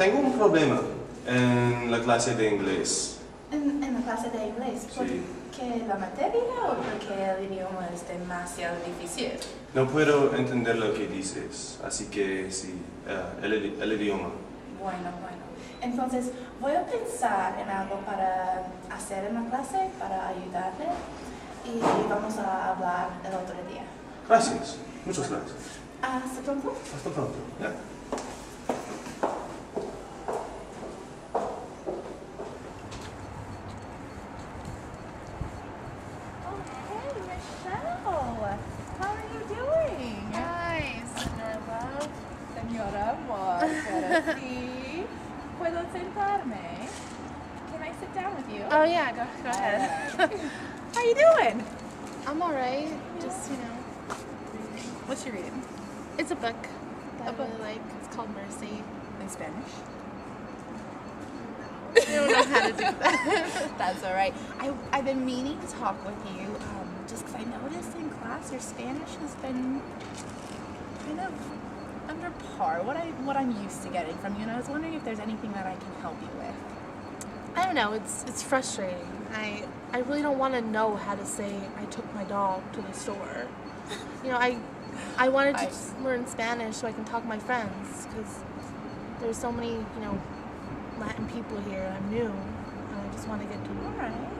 tengo un problema en la clase de inglés. En la clase de inglés, ¿por Sí. qué la materia o porque el idioma es demasiado difícil? No puedo entender lo que dices, así que sí, el idioma. Bueno. Entonces, voy a pensar en algo para hacer en la clase, para ayudarle, y vamos a hablar el otro día. Gracias, muchas gracias. ¿Hasta pronto? Hasta pronto. Ya. How are you doing? Hi, señora. Señora amor, para ti. ¿Puedo sentarme? Can I sit down with you? Oh yeah, go ahead. How you doing? I'm alright. Just What's your reading? it's a book that A I book? really like. It's called Mercy. In Spanish. I don't know how to do that. That's all right. I've been meaning to talk with you just because I noticed in class your Spanish has been kind of under par, what I'm used to getting from you, and I was wondering if there's anything that I can help you with. I don't know. It's frustrating. I really don't want to know how to say I took my dog to the store. You know, I wanted to learn Spanish so I can talk to my friends because there's so many Latin people here and I'm new and I just want to get to know. All right.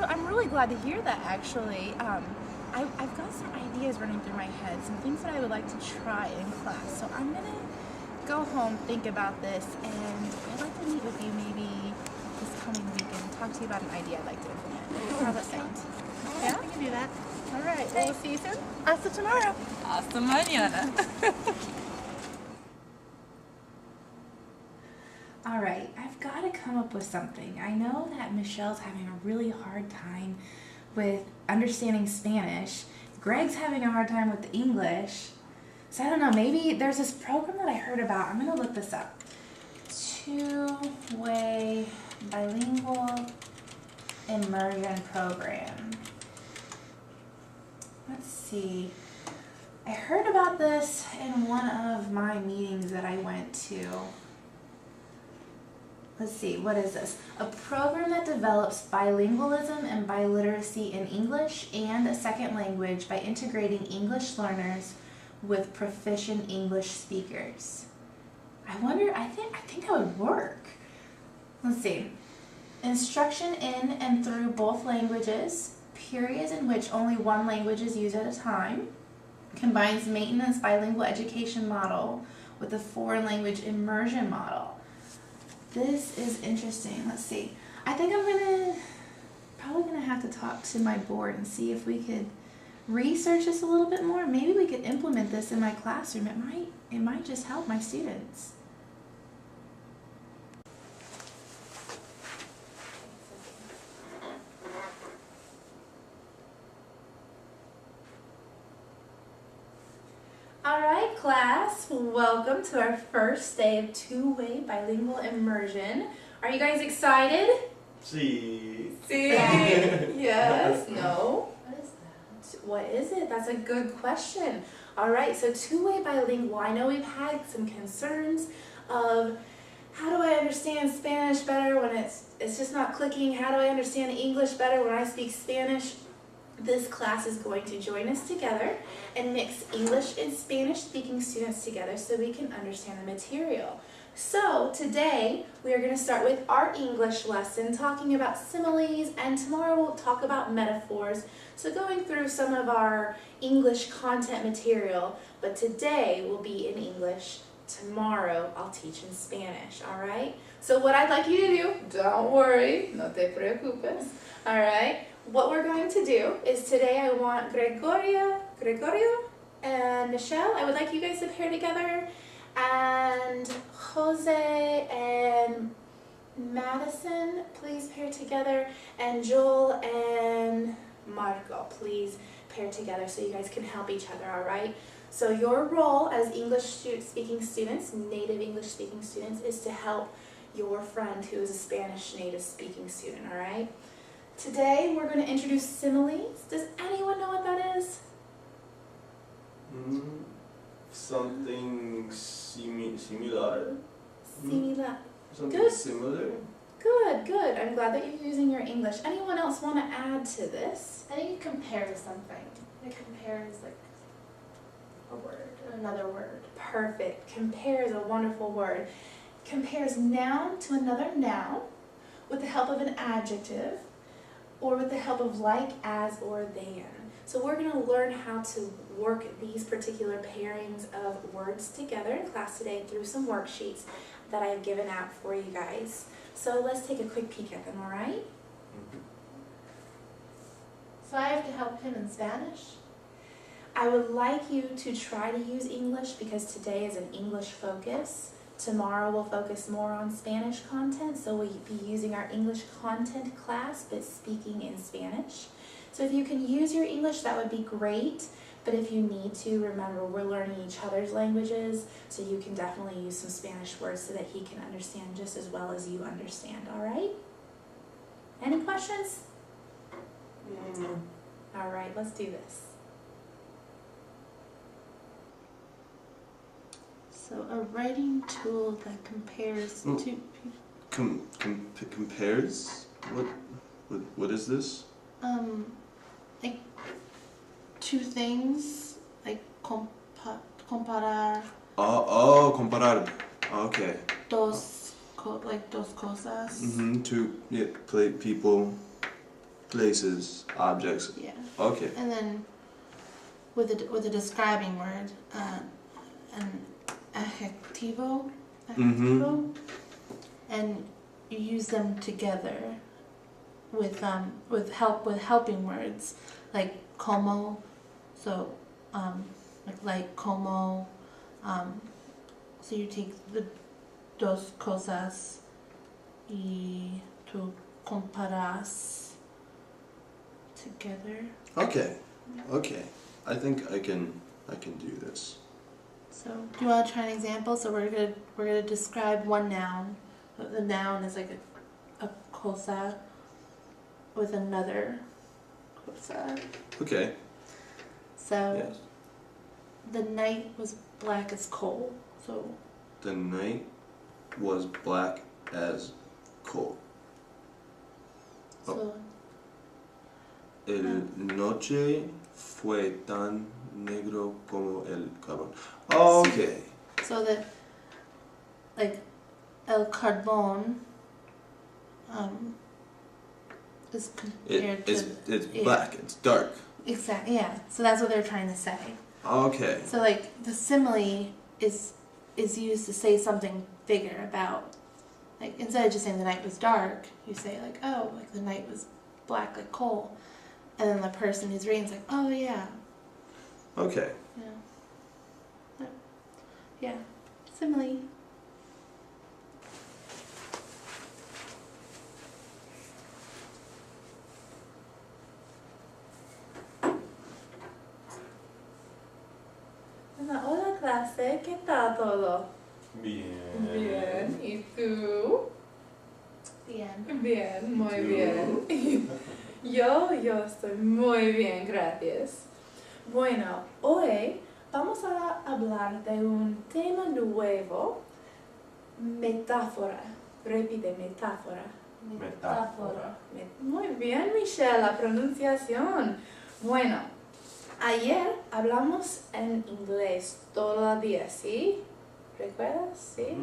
I'm really glad to hear that, actually. I've got some ideas running through my head, some things that I would like to try in class. So I'm going to go home, think about this, and I'd like to meet with you maybe this coming week and talk to you about an idea I'd like to implement. How does that sound? Yeah, I can do that. All right. Well, we'll see you soon. Hasta tomorrow. Hasta mañana. All right, I've got to come up with something. I know that Michelle's having a really hard time with understanding Spanish. Greg's having a hard time with the English. So I don't know, maybe there's this program that I heard about. I'm going to look this up. Two-way bilingual immersion program. Let's see. I heard about this in one of my meetings that I went to. Let's see, what is this? A program that develops bilingualism and biliteracy in English and a second language by integrating English learners with proficient English speakers. I wonder, I think that would work. Let's see. Instruction in and through both languages, periods in which only one language is used at a time, combines maintenance bilingual education model with a foreign language immersion model. This is interesting. Let's see. I think I'm probably gonna have to talk to my board and see if we could research this a little bit more. Maybe we could implement this in my classroom. It might just help my students. All right, class, welcome to our first day of two-way bilingual immersion. Are you guys excited? Sí. See? Yes? No? What is that? What is it? That's a good question. All right, so two-way bilingual. I know we've had some concerns of how do I understand Spanish better when it's just not clicking? How do I understand English better when I speak Spanish? This class is going to join us together and mix English and Spanish speaking students together so we can understand the material. So today we are going to start with our English lesson talking about similes, and tomorrow we'll talk about metaphors. So going through some of our English content material, but today will be in English. Tomorrow I'll teach in Spanish, all right? So what I'd like you to do, don't worry, no te preocupes, all right? What we're going to do is today I want Gregorio and Michelle, I would like you guys to pair together, and Jose and Madison, please pair together, and Joel and Marco, please pair together so you guys can help each other, all right? So your role as English speaking students, native English speaking students, is to help your friend who is a Spanish native speaking student, all right? Today we're going to introduce similes. Does anyone know what that is? Something similar. Similar. Something Good. similar? Good, good. I'm glad that you're using your English. Anyone else want to add to this? I think it compares something. It compares like a word or another word. Perfect. Compare is a wonderful word. Compares noun to another noun with the help of an adjective or with the help of like, as, or than. So we're going to learn how to work these particular pairings of words together in class today through some worksheets that I've given out for you guys. So let's take a quick peek at them, all right? So I have to help him in Spanish? I would like you to try to use English because today is an English focus. Tomorrow we'll focus more on Spanish content, so we'll be using our English content class, but speaking in Spanish. So if you can use your English, that would be great. But if you need to, remember we're learning each other's languages, so you can definitely use some Spanish words so that he can understand just as well as you understand, all right? Any questions? All right, let's do this. So a writing tool that compares two people. Compares? What is this? Like two things, like comparar Comparar. Okay. dos cosas. To people, places, objects. Yeah. Okay. And then with a describing word, an adjetivo, and you use them together with helping words like como, so like como, so you take the dos cosas y tú comparas together. Okay. I think I can do this. So, do you want to try an example? So we're gonna describe one noun. The noun is like a cosa with another cosa. Okay. So Yes. the night was black as coal. So The night was black as coal. so El noche fue tan negro como el carbón. Okay. so that like el carbón is compared It's yeah. black. It's dark. Exactly. Yeah. So that's what they're trying to say. Okay. So like the simile is used to say something bigger about, like instead of just saying the night was dark, you say like, oh, like the night was black like coal, and then the person who's reading is like, oh yeah, Okay. yeah, simile. Hola clase, ¿qué tal todo? Bien. Bien, ¿y tú? Bien. Bien, muy ¿Tú? bien. Yo estoy muy bien, gracias. Bueno, hoy vamos a hablar de un tema nuevo, metáfora. Repite, metáfora. Metáfora. Muy bien, Michelle, la pronunciación. Bueno, ayer hablamos en inglés todo el día, ¿sí? ¿Recuerdas? ¿Sí?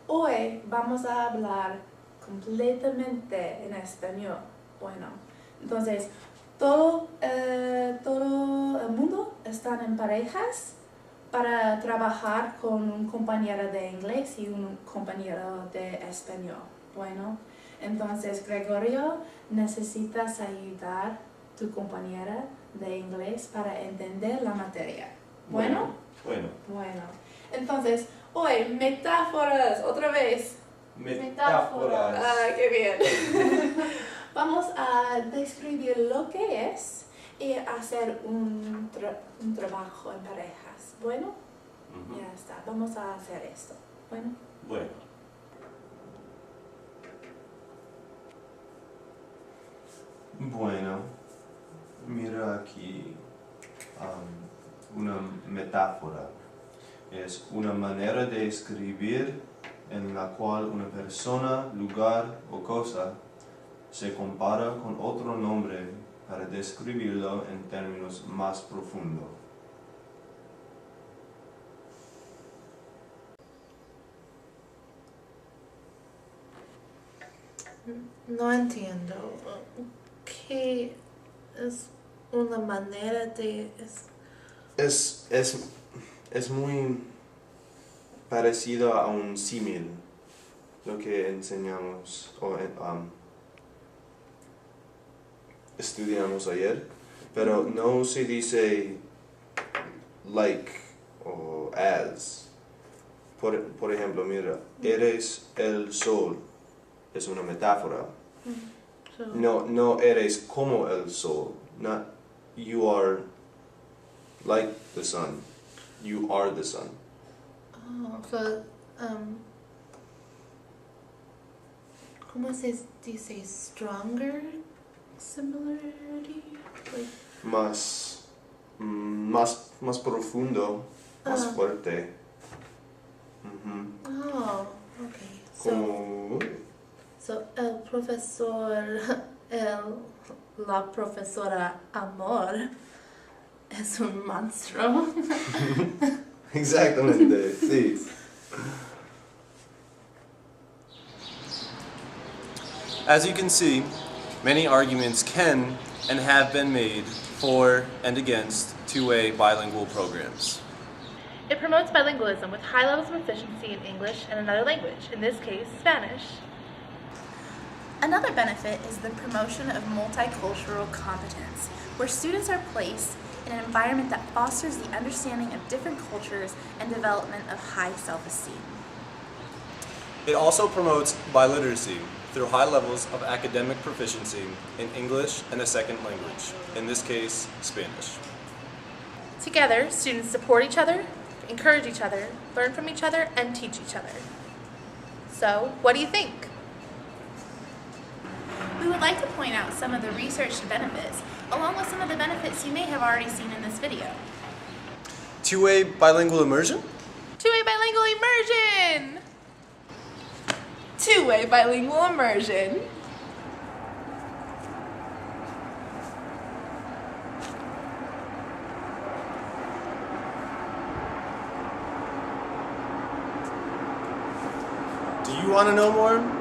Hoy vamos a hablar completamente en español. Bueno, entonces, todo el mundo están en parejas para trabajar con un compañero de inglés y un compañero de español. Bueno, entonces, Gregorio, necesitas ayudar a tu compañera de inglés para entender la materia. ¿Bueno? Bueno. Entonces, hoy, metáforas, otra vez. Metáforas. Ah, qué bien. Vamos a describir lo que es y hacer un trabajo en parejas. Bueno, ya está. Vamos a hacer esto. Bueno. Bueno, mira aquí una metáfora. Es una manera de escribir en la cual una persona, lugar o cosa se compara con otro nombre para describirlo en términos más profundos. No entiendo. ¿Qué es una manera de...? Es muy parecido a un símil, lo que enseñamos o estudiamos ayer, pero no se dice like o as. Por ejemplo, mira, eres el sol, es una metáfora. So, No eres como el sol. Not you are like the sun. You are the sun. oh, so, ¿cómo se dice? Stronger similarity? Like, más profundo, más fuerte. oh, okay. So, Como la profesora Amor es un monstruo. exactamente, sí. As you can see, many arguments can and have been made for and against two-way bilingual programs. It promotes bilingualism with high levels of proficiency in English and another language, in this case, Spanish. Another benefit is the promotion of multicultural competence, where students are placed in an environment that fosters the understanding of different cultures and development of high self-esteem. It also promotes biliteracy through high levels of academic proficiency in English and a second language, in this case, Spanish. Together, students support each other, encourage each other, learn from each other, and teach each other. So, what do you think? We would like to point out some of the researched benefits, along with some of the benefits you may have already seen in this video. Two-way bilingual immersion? Two-way bilingual immersion! Two-way bilingual immersion. Do you want to know more?